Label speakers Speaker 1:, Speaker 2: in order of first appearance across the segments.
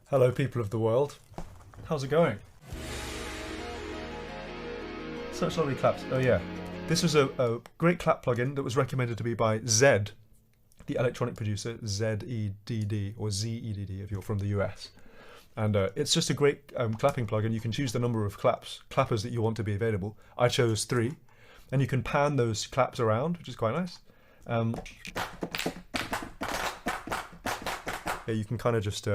Speaker 1: Hello people of the world, how's it going? Such lovely claps. Oh yeah, this was a great clap plugin that was recommended to me by Zed, the electronic producer, Z-E-D-D or Z-E-D-D if you're from the US. And it's just a great clapping plugin. You can choose the number of clappers that you want to be available. I chose 3, and you can pan those claps around, which is quite nice. Yeah, you can kind of just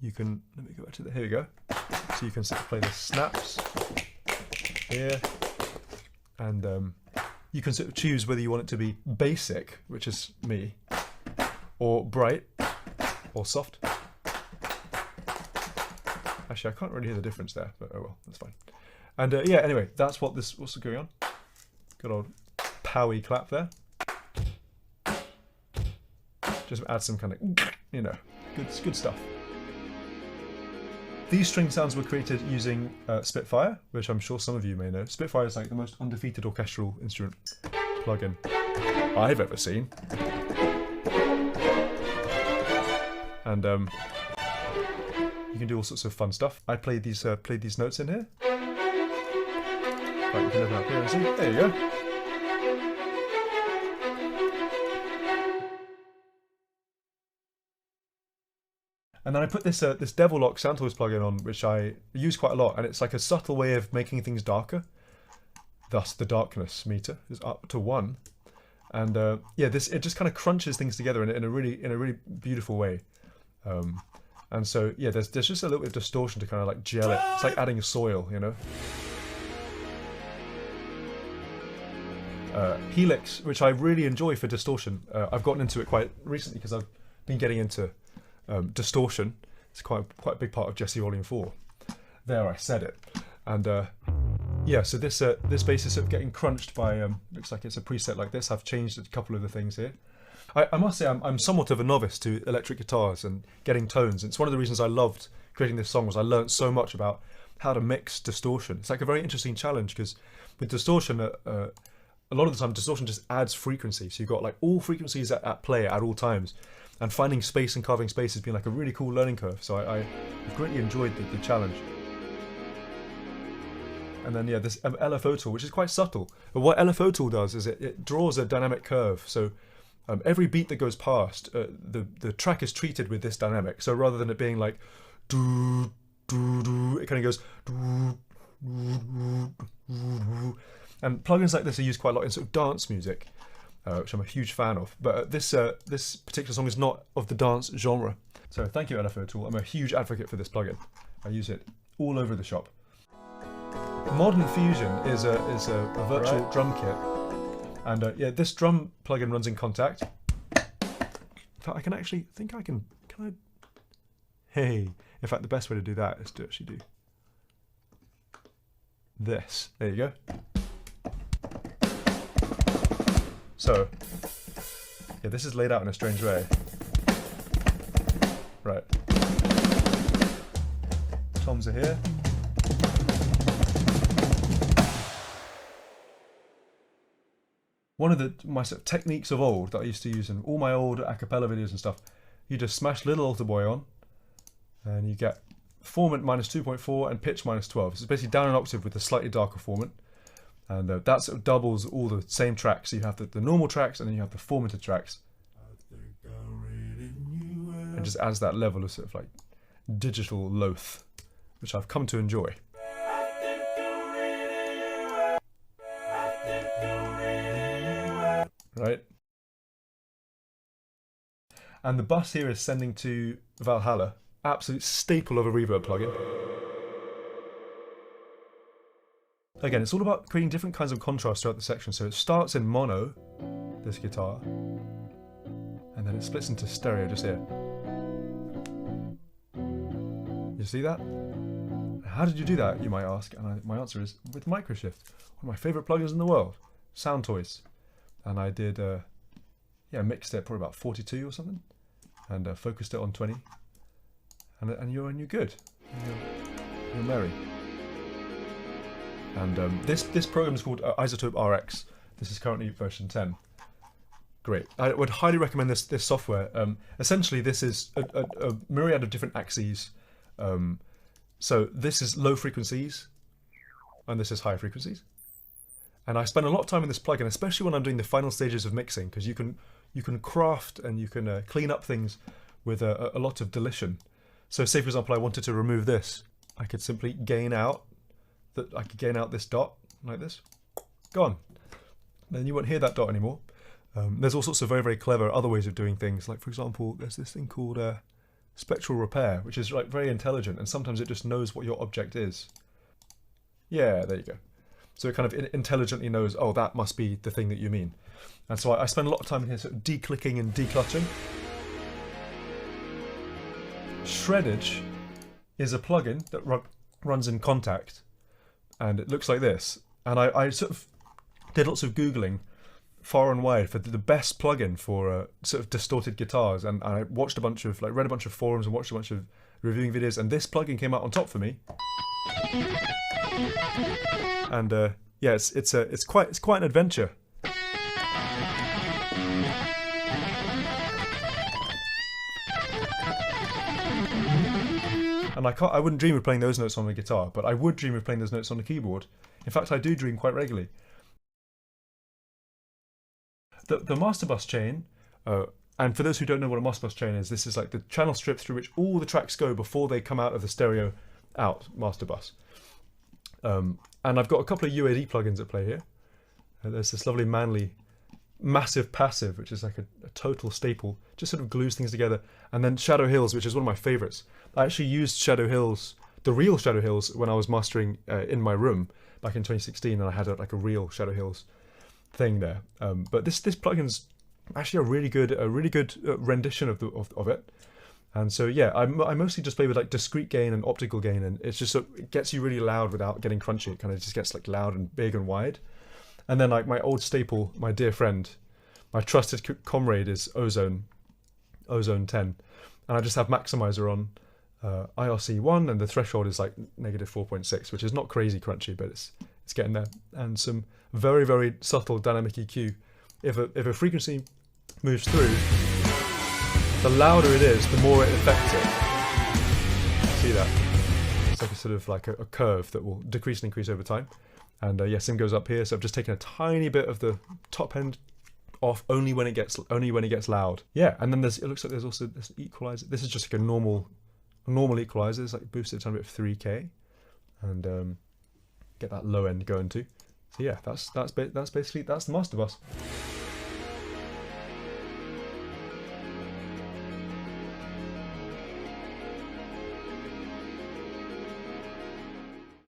Speaker 1: you can, let me go back to here we go. So you can sort of play the snaps here, and you can sort of choose whether you want it to be basic, which is me, or bright, or soft. Actually, I can't really hear the difference there, but oh well, that's fine. And yeah, anyway, that's what's going on. Good old powy clap there. Just add some kind of, you know, good stuff. These string sounds were created using Spitfire, which I'm sure some of you may know. Spitfire is like the most undefeated orchestral instrument plugin I've ever seen. And you can do all sorts of fun stuff. I played these notes in here. Right, you can open up here and see. There you go. And then I put this Devil-Loc sound toys plugin on, which I use quite a lot, and it's like a subtle way of making things darker. Thus, the darkness meter is up to 1, and yeah, it just kind of crunches things together in a really beautiful way. And so yeah, there's just a little bit of distortion to kind of like gel it. It's like adding soil, you know. Helix, which I really enjoy for distortion. I've gotten into it quite recently because I've been getting into distortion. It's quite a big part of Jesse Volume 4. There, I said it. And yeah, so this bass is sort of getting crunched by looks like it's a preset like this. I've changed a couple of the things here. I must say I'm somewhat of a novice to electric guitars and getting tones. It's one of the reasons I loved creating this song was I learned so much about how to mix distortion. It's like a very interesting challenge because with distortion, a lot of the time distortion just adds frequency. So you've got like all frequencies at play at all times. And finding space and carving space has been like a really cool learning curve. So I've greatly enjoyed the challenge. And then yeah, this LFO tool, which is quite subtle. But what LFO tool does is it draws a dynamic curve. So every beat that goes past, the track is treated with this dynamic. So rather than it being like doo doo doo, it kind of goes doo doo doo. And plugins like this are used quite a lot in sort of dance music, which I'm a huge fan of. But this particular song is not of the dance genre. So thank you, LFO Tool. I'm a huge advocate for this plugin. I use it all over the shop. Modern Fusion is a virtual drum kit, and yeah, this drum plugin runs in Contact. In fact, I can actually think I can I? Hey, in fact, the best way to do that is to actually do this. There you go. So, yeah, this is laid out in a strange way. Right. Toms are here. One of my sort of techniques of old that I used to use in all my old a cappella videos and stuff, you just smash Little Altar Boy on, and you get formant -2.4 and pitch -12. So it's basically down an octave with a slightly darker formant. And that sort of doubles all the same tracks. So you have the normal tracks and then you have the formatted tracks. And just adds that level of sort of like digital loath, which I've come to enjoy. Right? And the bus here is sending to WELLL, absolute staple of a reverb plugin. Again, it's all about creating different kinds of contrast throughout the section. So it starts in mono, this guitar, and then it splits into stereo just here. You see that? How did you do that, you might ask? And my answer is with MicroShift, one of my favourite plugins in the world, sound toys. And I did, yeah, mixed it probably about 42 or something, and focused it on 20, and you're good. You're merry. And this program is called Isotope RX. This is currently version 10. great. I would highly recommend this software. Essentially, this is a myriad of different axes. So this is low frequencies, and this is high frequencies. And I spend a lot of time in this plugin, especially when I'm doing the final stages of mixing, because you can craft and you can clean up things with a lot of deletion. So say for example I wanted to remove this, I could simply gain out this dot like this. Gone. Then you won't hear that dot anymore. There's all sorts of very, very clever other ways of doing things. Like for example, there's this thing called spectral repair, which is like very intelligent, and sometimes it just knows what your object is. Yeah, there you go. So it kind of intelligently knows, oh, that must be the thing that you mean. And so I spend a lot of time in here sort of declicking and declutching. Shreddage is a plugin that runs in Contact, and it looks like this. And I sort of did lots of Googling far and wide for the best plugin for sort of distorted guitars, and I watched a bunch of, read a bunch of forums and watched a bunch of reviewing videos, and this plugin came out on top for me. And yeah, it's quite an adventure. And I wouldn't dream of playing those notes on the guitar, but I would dream of playing those notes on the keyboard. In fact, I do dream quite regularly. The master bus chain, and for those who don't know what a master bus chain is, this is like the channel strip through which all the tracks go before they come out of the stereo out master bus. And I've got a couple of UAD plugins at play here. There's this lovely Manly Massive Passive, which is like a total staple, just sort of glues things together. And then Shadow Hills, which is one of my favorites. I actually used Shadow Hills, the real Shadow Hills, when I was mastering in my room back in 2016, and I had like a real Shadow Hills thing there. But this plugin's actually a really good rendition of it. And so yeah, I mostly just play with like discrete gain and optical gain, and it's just it gets you really loud without getting crunchy. It kind of just gets like loud and big and wide. And then like my old staple, my dear friend, my trusted comrade is Ozone 10, and I just have maximizer on IRC 1, and the threshold is like -4.6, which is not crazy crunchy, but it's getting there. And some very, very subtle dynamic EQ. If a frequency moves through, the louder it is, the more it affects it. See that? It's like a sort of like a curve that will decrease and increase over time. And yeah, same goes up here. So I've just taken a tiny bit of the top end off only when it gets loud. Yeah, and then it looks like there's also this equalizer. This is just like a normal equalizer. It's like boosted a tiny bit of 3K, and get that low end going too. So yeah, that's the master bus.